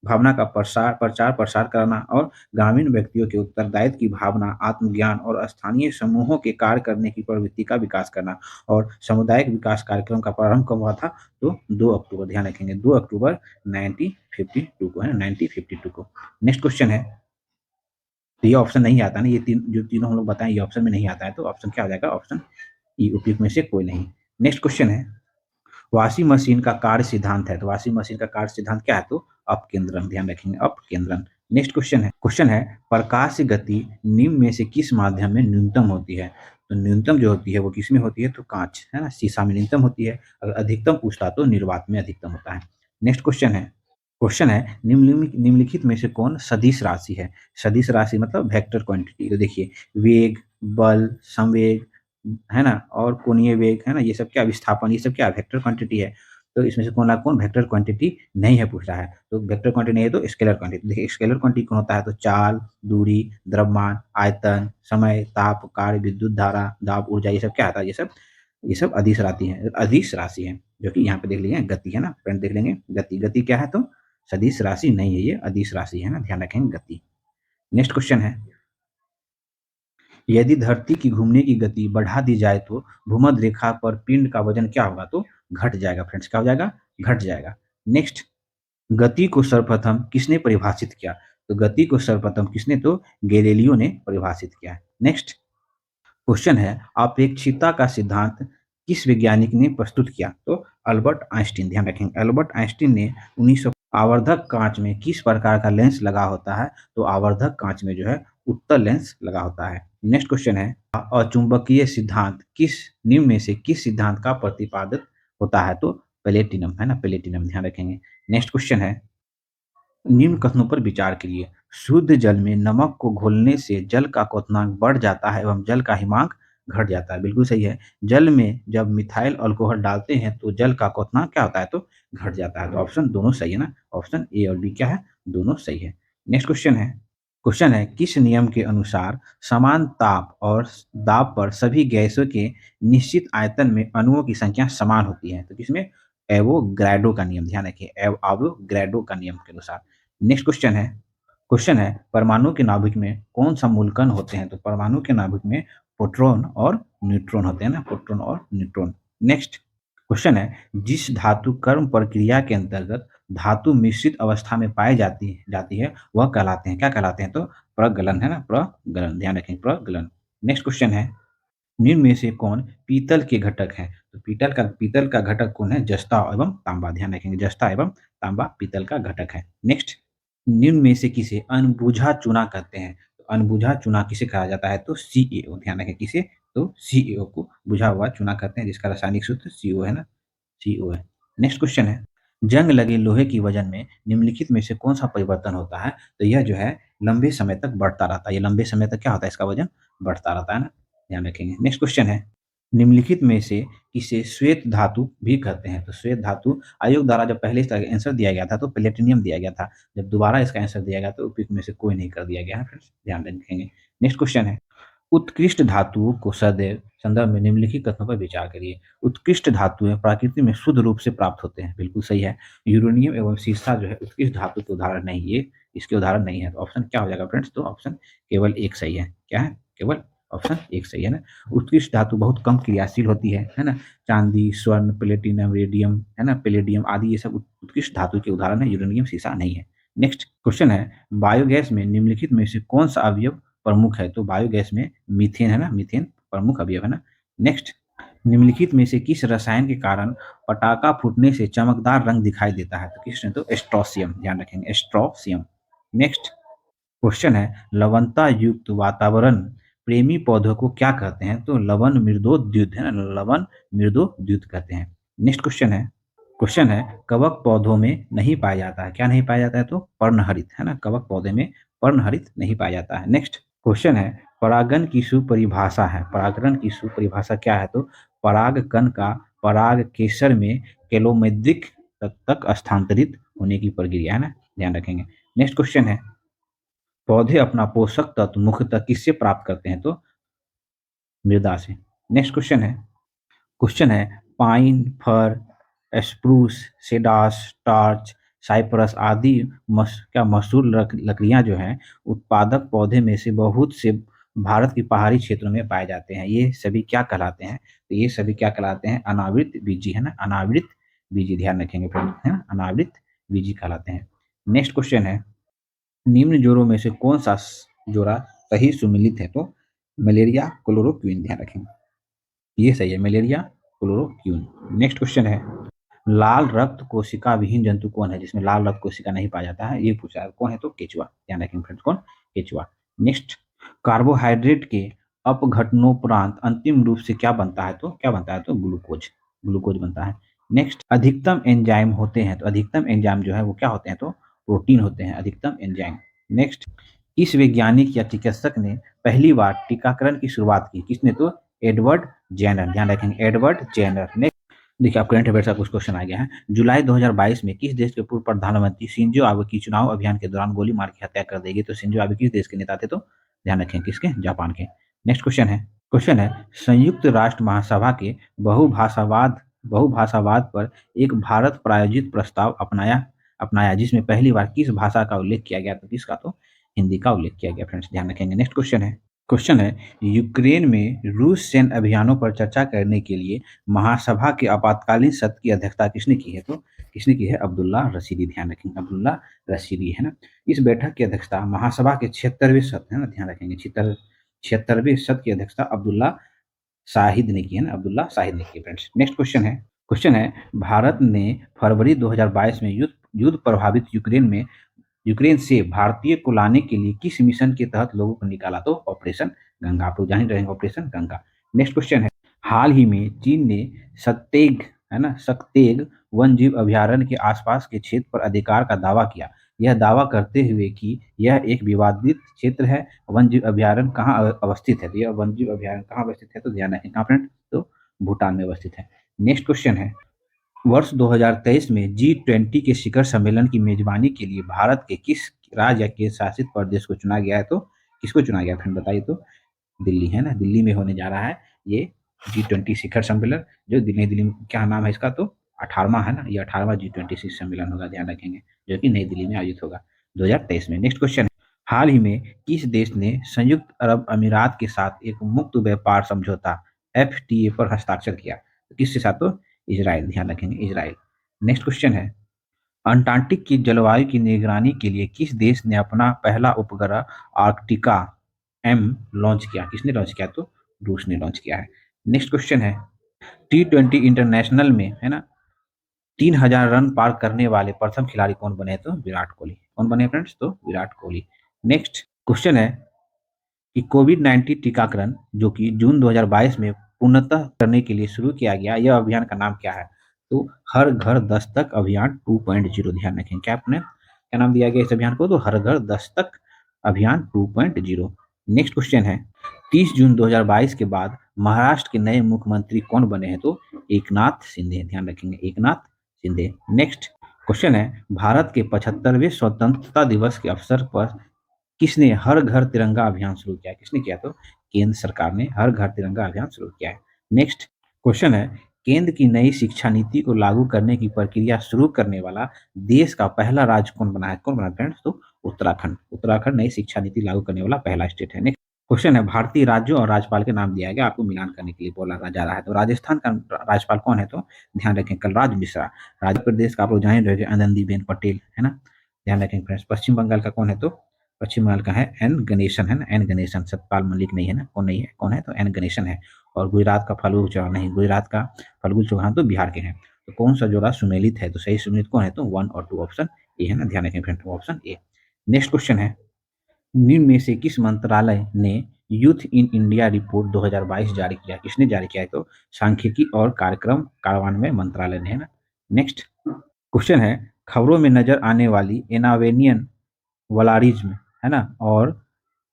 भावना का प्रचार प्रसार करना, और ग्रामीण व्यक्तियों के उत्तरदायित्व की भावना, आत्मज्ञान और स्थानीय समूहों के कार्य करने की प्रवृत्ति का विकास करना। और सामुदायिक विकास कार्यक्रम का प्रारंभ कब हुआ था? तो 2 अक्टूबर, ध्यान रखेंगे 2 अक्टूबर 1952 को, है ना, 1952 को। नेक्स्ट क्वेश्चन है, तो ये ऑप्शन नहीं आता ना, ये तीनों हम लोग बताएं, ये ऑप्शन में नहीं आता है, तो ऑप्शन क्या हो जाएगा? ऑप्शन ई, उपयुक्त में से कोई नहीं। नेक्स्ट क्वेश्चन है वॉशिंग मशीन का कार्य सिद्धांत है। तो वॉशिंग मशीन का कार्य सिद्धांत क्या है? तो अपकेंद्रन, ध्यान रखेंगे अपकेंद्रन। नेक्स्ट क्वेश्चन है प्रकाश गति निम्न में से किस माध्यम में न्यूनतम होती है? तो न्यूनतम जो होती है वो किस में होती है? तो कांच, है ना, शीशा में न्यूनतम होती है। अगर अधिकतम पूछता तो निर्वात में अधिकतम होता है। नेक्स्ट क्वेश्चन है निम्नलिखित में से कौन सदिश राशि है? सदिश राशि मतलब वेक्टर क्वांटिटी। तो देखिए वेग, बल, संवेग, है ना, और कोणीय वेग, है ना, ये सब क्या? विस्थापन, ये सब क्या? वेक्टर क्वांटिटी है। तो इसमें से कौन वेक्टर क्वांटिटी नहीं है पूछ रहा है? तो वेक्टर क्वांटिटी नहीं है तो स्केलर क्वांटिटी। देखिए स्केलर क्वांटिटी कौन होता है? तो चाल, दूरी, द्रव्यमान, आयतन, समय, ताप, कार्य, विद्युत धारा, दाब, ऊर्जा, ये सब क्या आता है? ये सब अदिश राशि है, जो कि यहाँ पे देख लीजिए गति है ना, फ्रेंड देख लेंगे गति क्या है? तो सदिश राशि नहीं है, ये अदिश राशि है ना, ध्यान रखेंगे गति। नेक्स्ट क्वेश्चन है यदि धरती की घूमने की गति बढ़ा दी जाए तो भूमध्य रेखा पर पिंड का वजन क्या होगा? तो घट जाएगा फ्रेंड्स, क्या हो जाएगा? घट जाएगा। नेक्स्ट गति को सर्वप्रथम किसने परिभाषित किया? तो गति को सर्वप्रथम किसने? तो गैलीलियो ने परिभाषित किया। नेक्स्ट क्वेश्चन है अपेक्षिता का सिद्धांत किस वैज्ञानिक ने प्रस्तुत किया? तो अल्बर्ट आइंस्टीन, ध्यान रखेंगे अल्बर्ट आइंस्टीन ने 1900। आवर्धक कांच में किस प्रकार का लेंस लगा होता है? तो आवर्धक कांच में जो है उत्तल लेंस लगा होता है। नेक्स्ट क्वेश्चन है अचुंबकीय सिद्धांत किस निम्न में से किस सिद्धांत का प्रतिपादित होता है? तो प्लेटिनम, है ना, प्लेटिनम, ध्यान रखेंगे। नेक्स्ट क्वेश्चन है निम्न कथनों पर विचार करिए। शुद्ध जल में नमक को घोलने से जल का क्वथनांक बढ़ जाता है एवं जल का हिमांक घट जाता है। बिल्कुल सही है। जल में जब मिथाइल अल्कोहल डालते हैं तो जल का क्वथनांक क्या होता है? तो घट जाता है। तो ऑप्शन दोनों सही है ना। ऑप्शन ए और बी क्या है? दोनों सही है। नेक्स्ट क्वेश्चन है। क्वेश्चन है, किस नियम के अनुसार समान ताप और दाब पर सभी गैसों के निश्चित आयतन में अणुओं की संख्या समान होती है? तो किसमें? एवोग्रैडो का नियम। ध्यान रखिए, एवोग्रैडो का नियम के अनुसार। नेक्स्ट क्वेश्चन है परमाणु के नाभिक में कौन सा मूलकण होते हैं? तो परमाणु के नाभिक में प्रोटॉन और न्यूट्रॉन होते हैं ना, प्रोटॉन और न्यूट्रॉन। नेक्स्ट क्वेश्चन है, जिस धातु कर्म प्रक्रिया के अंतर्गत धातु मिश्रित अवस्था में पाई जाती जाती है वह कहलाते हैं, क्या कहलाते हैं? तो प्रगलन, है ना, प्रगलन। ध्यान रखें, प्रगलन। नेक्स्ट क्वेश्चन है, निम्न में से कौन पीतल के घटक हैं? तो पीतल का घटक कौन है? जस्ता एवं तांबा। ध्यान रखेंगे, जस्ता एवं तांबा पीतल का घटक है। नेक्स्ट, निम्न में से किसे अनबुझा चूना कहते हैं? तो अनबुझा चूना किसे कहा जाता है? तो CaO। ध्यान रखें, किसे? तो CaO को बुझा हुआ चूना कहते हैं, जिसका रासायनिक सूत्र CO है ना, CO है। नेक्स्ट क्वेश्चन है, जंग लगे लोहे की वजन में निम्नलिखित में से कौन सा परिवर्तन होता है? तो यह जो है लंबे समय तक बढ़ता रहता है। ये लंबे समय तक क्या होता है? इसका वजन बढ़ता रहता है ना, ध्यान रखेंगे। नेक्स्ट क्वेश्चन है, निम्नलिखित में से किसे श्वेत धातु भी कहते हैं? तो श्वेत धातु आयोग द्वारा जब पहले इसका आंसर दिया गया था तो प्लेटिनियम दिया गया था। जब दोबारा इसका आंसर दिया गया तो उपयुक्त में से कोई नहीं कर दिया गया है फ्रेंड्स, ध्यान रखेंगे। नेक्स्ट क्वेश्चन है, उत्कृष्ट धातुओं को सदैव संदर्भ में निम्नलिखित कथनों पर विचार करिए। उत्कृष्ट धातुएं प्रकृति में शुद्ध रूप से प्राप्त होते हैं। बिल्कुल सही है। यूरेनियम एवं सीसा जो है उत्कृष्ट धातु के उदाहरण नहीं, ये इसके उदाहरण नहीं है। तो ऑप्शन क्या हो जाएगा फ्रेंड्स? तो ऑप्शन केवल एक सही है। क्या है? केवल ऑप्शन एक सही है ना। उत्कृष्ट धातु बहुत कम क्रियाशील होती है ना। चांदी, स्वर्ण, प्लेटिनम, रेडियम, है ना, पैलेडियम आदि ये सब उत्कृष्ट धातु के उदाहरण है। यूरेनियम, सीसा नहीं है। नेक्स्ट क्वेश्चन है, बायोगैस में निम्नलिखित में से कौन सा अवयव प्रमुख है? तो बायोगैस में मीथेन है ना, मीथेन प्रमुख अवयव है ना। नेक्स्ट, निम्नलिखित में से किस रसायन के कारण पटाखा फूटने से चमकदार रंग दिखाई देता है? तो किसने? तो एस्ट्रोसियम। ध्यान रखेंगे, एस्ट्रोसियम। नेक्स्ट क्वेश्चन है, लवणता युक्त वातावरण प्रेमी पौधों को क्या कहते हैं? तो लवन मृदोद्युत, है ना, लवन मृदोद्युत कहते हैं। नेक्स्ट क्वेश्चन है, कवक पौधों में नहीं पाया जाता है। क्या नहीं पाया जाता है? तो पर्णहरित, है ना, कवक पौधे में पर्णहरित नहीं पाया जाता है। नेक्स्ट क्वेश्चन है, परागन की सुपरिभाषा है। परागण की सुपरिभाषा क्या है? तो परागकण का पराग केसर में केलोमेद्रिक तक स्थानांतरित होने की प्रक्रिया है ना, ध्यान रखेंगे। नेक्स्ट क्वेश्चन है, पौधे अपना पोषक तत्व मुख्यतः किससे प्राप्त करते हैं? तो मृदा से। नेक्स्ट क्वेश्चन है पाइन, फर, स्प्रूस, सेडास, टार्च, साइप्रस आदि क्या मशहूर लकड़ियां जो हैं उत्पादक पौधे में से बहुत से भारत के पहाड़ी क्षेत्रों में पाए जाते हैं। ये सभी क्या कहलाते हैं? तो ये सभी क्या कहलाते हैं? अनावृत बीजी, है ना, अनावृत बीजी। ध्यान रखेंगे फ्रेंड, है ना, अनावृत बीजी कहलाते हैं। नेक्स्ट क्वेश्चन है, निम्न जोड़ों में से कौन सा जोड़ा सही सुमेलित है? तो मलेरिया, क्लोरोक्विन। ध्यान रखेंगे, ये सही है, मलेरिया, क्लोरोक्विन। नेक्स्ट क्वेश्चन है, लाल रक्त कोशिका विहीन जंतु कौन है जिसमें लाल रक्त कोशिका नहीं पाया जाता है? ये पूछा है, कौन है? तो केचुआ। ध्यान रखेंगे फ्रेंड्स, कौन? केचुआ। नेक्स्ट, कार्बोहाइड्रेट के अपघटनोपरांत अंतिम रूप से क्या बनता है? तो क्या बनता है? तो ग्लूकोज, ग्लूकोज बनता है। नेक्स्ट, अधिकतम एंजाइम होते हैं। तो अधिकतम एंजाइम जो है वो क्या होते हैं? तो प्रोटीन होते हैं अधिकतम एंजाइम। नेक्स्ट, इस वैज्ञानिक या चिकित्सक ने पहली बार टीकाकरण की शुरुआत की? किसने? तो एडवर्ड जेनर। ध्यान रखेंगे, एडवर्ड जेनर। नेक्स्ट, देखिए आप करंट अफेयर्स का कुछ क्वेश्चन आ गया है। जुलाई 2022 में किस देश के पूर्व प्रधानमंत्री शिंजो आबे की चुनाव अभियान के दौरान गोली मार के हत्या कर दी गई? तो शिंजो आबे किस देश के नेता थे? तो ध्यान रखें, किसके? जापान के। नेक्स्ट क्वेश्चन है संयुक्त राष्ट्र महासभा के बहुभाषावाद बहुभाषावाद पर एक भारत प्रायोजित प्रस्ताव अपनाया अपनाया जिसमें पहली बार किस भाषा का उल्लेख किया गया? तो किसका? तो हिंदी का उल्लेख किया गया फ्रेंड्स, ध्यान रखेंगे। नेक्स्ट क्वेश्चन है यूक्रेन में रूस सैन्य अभियानों पर चर्चा करने के लिए महासभा के आपातकालीन सत्र की अध्यक्षता किसने की है? तो किसने की है? अब्दुल्ला रशीदी। ध्यान रखेंगे, अब्दुल्ला रशीदी, है ना। इस बैठक की अध्यक्षता महासभा के 76वें सत्र, है ना, ध्यान रखेंगे, 76वें सत्र की अध्यक्षता अब्दुल्ला शाहिद ने की, है ना, अब्दुल्ला शाहिद ने की फ्रेंड्स। नेक्स्ट क्वेश्चन है भारत ने फरवरी 2022 में युद्ध प्रभावित यूक्रेन से भारतीय को लाने के लिए किस मिशन के तहत लोगों को निकाला? तो ऑपरेशन गंगा। आप लोग जान ही रहेंगे, ऑपरेशन गंगा। नेक्स्ट क्वेश्चन है, हाल ही में चीन ने सत्तेग, है ना, सत्तेग वन जीव अभयारण्य के आसपास के क्षेत्र पर अधिकार का दावा किया। यह दावा करते हुए कि यह एक विवादित क्षेत्र है। वन्यजीव अभयारण्य कहाँ अवस्थित है? तो यह वन्यजीव अभयारण्य कहाँ अवस्थित है? तो ध्यान रखें कहाँ फ्रेंड, तो भूटान में अवस्थित है। नेक्स्ट क्वेश्चन है, वर्ष 2023 में G20 के शिखर सम्मेलन की मेजबानी के लिए भारत के किस राज्य या केंद्र शासित प्रदेश को चुना गया है? तो किसको चुना गया फ्रेंड बताइए? तो दिल्ली है ना, दिल्ली में होने जा रहा है ये G20 शिखर सम्मेलन, जो नई दिल्ली में, क्या नाम है इसका? तो 18वां है ना, ये 18वां G20 शिखर सम्मेलन होगा, ध्यान रखेंगे, जो कि नई दिल्ली में आयोजित होगा 2023 में। नेक्स्ट क्वेश्चन है, हाल ही में किस देश ने संयुक्त अरब अमीरात के साथ एक मुक्त व्यापार समझौता FTA पर हस्ताक्षर किया? तो किसके साथ? तो इजराइल, ध्यान रखेंगे इजराइल। नेक्स्ट क्वेश्चन है, अंटार्कटिक की जलवायु की निगरानी के लिए किस देश ने अपना पहला उपग्रह आर्कटिका एम लॉन्च किया? किसने लॉन्च किया? तो रूस ने लॉन्च किया है। नेक्स्ट क्वेश्चन है, T20 इंटरनेशनल में है ना 3000 रन पार करने वाले प्रथम खिलाड़ी कौन बने? तो विराट कोहली। कौन बने फ्रेंड्स? तो विराट कोहली। नेक्स्ट क्वेश्चन है कि कोविड-19 टीकाकरण जो कि जून 2022 में पूर्णतः करने के लिए शुरू किया गया, यह अभियान का नाम क्या है? तो हर घर दस्तक अभियान 2.0, ध्यान रखें। क्या आपने क्या नाम दिया गया इस अभियान को? तो हर घर दस्तक अभियान 2.0। नेक्स्ट क्वेश्चन है, 30 जून 2022 के बाद महाराष्ट्र के नए मुख्यमंत्री कौन बने हैं? तो एकनाथ शिंदे, ध्यान रखेंगे एकनाथ शिंदे। नेक्स्ट क्वेश्चन है, भारत के 75वें स्वतंत्रता दिवस के अवसर पर किसने हर घर तिरंगा अभियान शुरू किया? किसने किया? तो केंद्र सरकार ने हर घर तिरंगा अभियान शुरू किया है। नेक्स्ट क्वेश्चन है, केंद्र की नई शिक्षा नीति को लागू करने की प्रक्रिया शुरू करने वाला देश का पहला राज्य कौन बना है? कौन बना है फ्रेंड्स? तो उत्तराखंड। उत्तराखंड नई शिक्षा नीति लागू करने वाला पहला स्टेट है। नेक्स्ट क्वेश्चन है, भारतीय राज्यों और राज्यपाल के नाम दिया गया, आपको मिलान करने के लिए बोला जा रहा है। तो राजस्थान का राज्यपाल कौन है? तो ध्यान रखें कलराज मिश्रा। राज्य प्रदेश का आप लोग जान रहे आनंदीबेन पटेल है ना, ध्यान रखें फ्रेंड्स। पश्चिम बंगाल का कौन है? तो पश्चिम बंगाल का है एन गणेशन, है ना, एन गणेशन। सतपाल मलिक नहीं है ना, कौन नहीं है, कौन है? तो एन गणेशन है। और गुजरात का फाल्गु चौहान नहीं, गुजरात का फाल्गु चौहान तो बिहार के हैं। तो कौन सा जोड़ा सुमेलित है? तो सही सुमेलित कौन है? तो 1 और 2 ऑप्शन ए है ना, ध्यान रखें friend, option A. Next question है, निम्न में से किस मंत्रालय ने यूथ इन इंडिया रिपोर्ट 2022 जारी किया? किसने जारी किया है? तो सांख्यिकी और कार्यक्रम कार्यान्वयन मंत्रालय ने, है ना। नेक्स्ट क्वेश्चन है, खबरों में नजर आने वाली एनावेनियन वलारिज्म है ना, और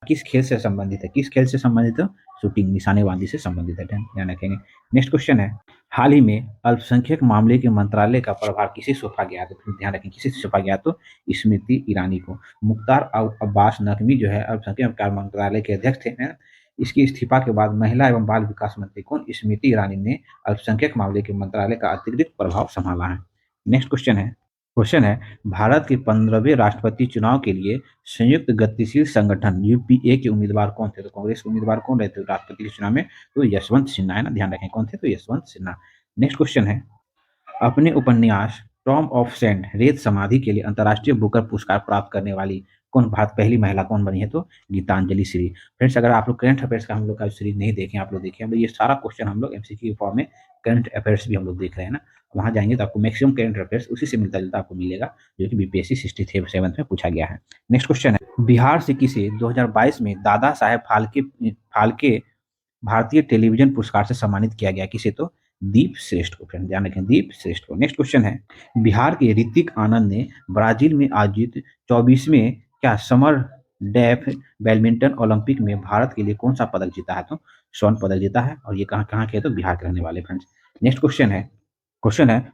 किस खेल से संबंधित है? किस खेल से संबंधित है? शूटिंग, निशानेबाजी से संबंधित है, ध्यान रखेंगे। नेक्स्ट क्वेश्चन है, हाल ही में अल्पसंख्यक मामले के मंत्रालय का प्रभार किसे सौंपा गया? तो फिर ध्यान रखें किसे सौंपा गया? तो स्मृति ईरानी को। मुख्तार अब्बास नकवी जो है अल्पसंख्यक कार्य मंत्रालय के अध्यक्ष थे, हैं? इसके इस्तीफा के बाद महिला एवं बाल विकास मंत्री कौन? स्मृति ईरानी ने अल्पसंख्यक मामले के मंत्रालय का अतिरिक्त प्रभाव संभाला है। नेक्स्ट क्वेश्चन है, भारत के 15वें राष्ट्रपति चुनाव के लिए संयुक्त गतिशील संगठन यूपीए के उम्मीदवार कौन थे? तो कांग्रेस के उम्मीदवार कौन रहे थे राष्ट्रपति के चुनाव में? तो यशवंत सिन्हा, है ना, ध्यान रखें कौन थे? तो यशवंत सिन्हा। नेक्स्ट क्वेश्चन है, अपने उपन्यास टॉम ऑफ सैंड रेत समाधि के लिए अंतर्राष्ट्रीय बुकर पुरस्कार प्राप्त करने वाली कौन भारत पहली महिला कौन बनी है? तो गीतांजलि श्री। फ्रेंड्स, अगर आप लोग करंट अफेयर्स का हम लोग का सीरीज नहीं देखें, आप लोग देखें, हम लोग ये सारा क्वेश्चन हम लोग एमसीक्यू फॉर्म में करंट अफेयर्स भी हम लोग देख रहे हैं ना, वहाँ जाएंगे तो आपको मैक्सिमम करंट अफेयर्स उसी से मिलता जुलता आपको मिलेगा, जो कि बीपीएससी 67 में पूछा गया है। नेक्स्ट क्वेश्चन है, बिहार से किसे 2022 में दादा साहेब फाल्के फाल्के भारतीय टेलीविजन पुरस्कार से सम्मानित किया गया? किसे? तो दीप श्रेष्ठ को। फ्रेंड ध्यान रखें, दीप श्रेष्ठ को। नेक्स्ट क्वेश्चन है, बिहार के ऋतिक आनंद ने ब्राजील में आयोजित 24वें क्या समर डेफ बैडमिंटन ओलंपिक में भारत के लिए कौन सा पदक जीता है? तो स्वर्ण पदक जीता है, और ये कहाँ कहाँ के? तो बिहार के रहने वाले फ्रेंड्स। नेक्स्ट क्वेश्चन है,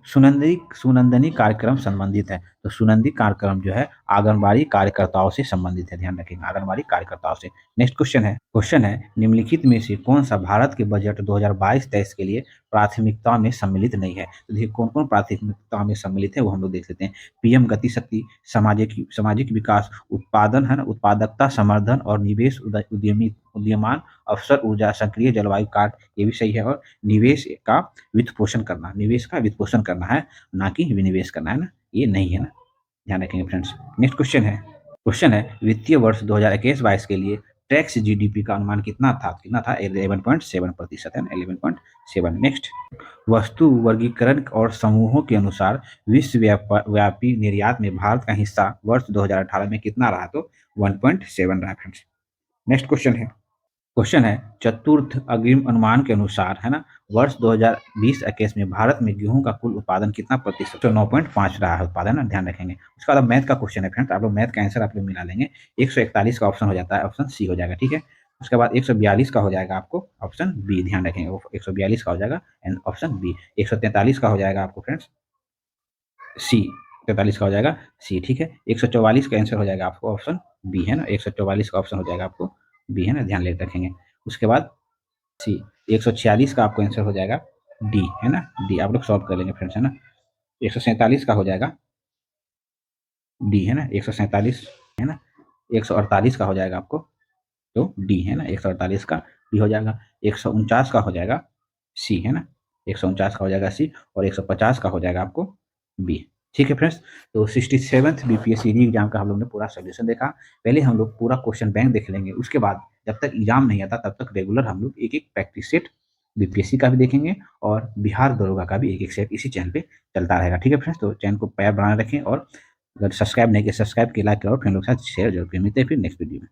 सुनंदी सुनंदनी कार्यक्रम संबंधित है। तो सुनंदी कार्यक्रम जो है आंगनबाड़ी कार्यकर्ताओं से संबंधित है, ध्यान रखेंगे आंगनबाड़ी कार्यकर्ताओं से। नेक्स्ट क्वेश्चन है, निम्नलिखित में से कौन सा भारत के बजट 2022-23 के लिए प्राथमिकता में सम्मिलित नहीं है? तो देखिए कौन कौन प्राथमिकता में सम्मिलित है वो हम लोग देख लेते हैं। पीएम गति शक्ति, सामाजिक विकास, उत्पादन, है ना, उत्पादकता संवर्धन और निवेश, उदीयमान अवसर, ऊर्जा, सक्रिय जलवायु कार्ड, ये भी सही है। और निवेश का वित्त पोषण करना, निवेश का वित्त पोषण करना है, ना कि विनिवेश करना, है ना, ये नहीं है ना, ध्यान रखेंगे फ्रेंड्स। नेक्स्ट क्वेश्चन है, वित्तीय वर्ष 2021-22 के लिए टैक्स जीडीपी का अनुमान कितना था? 11.7% है, 11.7। नेक्स्ट, वस्तु वर्गीकरण और समूहों के अनुसार विश्वव्यापी निर्यात में भारत का हिस्सा वर्ष 2018 में कितना रहा? तो 1.7 रहा फ्रेंड्स। नेक्स्ट क्वेश्चन है, क्वेश्चन है, चतुर्थ अग्रिम अनुमान के अनुसार, है ना, वर्ष 2020-21 में भारत में गेहूं का कुल उत्पादन कितना प्रतिशत? तो 9.5 रहा है उत्पादन, ना ध्यान रखेंगे। उसके बाद मैथ का क्वेश्चन है फ्रेंड्स, आप लोग मैथ का आंसर आप लोग मिला लेंगे। 141 का ऑप्शन हो जाता है, ऑप्शन सी हो जाएगा, ठीक है। उसके बाद 142 का हो जाएगा आपको ऑप्शन बी, ध्यान रखेंगे, वो 142 का हो जाएगा एंड ऑप्शन बी। 143 का हो जाएगा आपको फ्रेंड्स सी, 43 का हो जाएगा सी, ठीक है। 144 का आंसर हो जाएगा आपको ऑप्शन बी, है ना, 144 का ऑप्शन हो जाएगा आपको बी, है ना, ध्यान ले रखेंगे। उसके बाद सी, 146 का आपको आंसर हो जाएगा डी, है ना, डी आप लोग सॉल्व कर लेंगे फ्रेंड्स, है ना। 147 का हो जाएगा डी, है ना, 147, है ना। 148 का हो जाएगा आपको तो डी, है ना, 148 का डी हो जाएगा। 149 का हो जाएगा सी, है ना, 149 का हो जाएगा सी और 150 का हो जाएगा आपको बी, ठीक है फ्रेंड्स। तो 67th बीपीएससी एग्जाम का हम लोग ने पूरा सोल्यूशन देखा। पहले हम लोग पूरा क्वेश्चन बैंक देख लेंगे, उसके बाद जब तक एग्जाम नहीं आता तब तक रेगुलर हम लोग एक एक प्रैक्टिस सेट बीपीएससी का भी देखेंगे और बिहार दरोगा का भी एक एक सेट इसी चैनल पे चलता रहेगा, ठीक है फ्रेंड्स। तो चैनल को पैर बनाए रखें और अगर सब्सक्राइब नहीं किया, सब्सक्राइब के लाइक करो, फिर लोग के साथ शेयर जरूर करें। मिलते हैं फिर नेक्स्ट वीडियो में।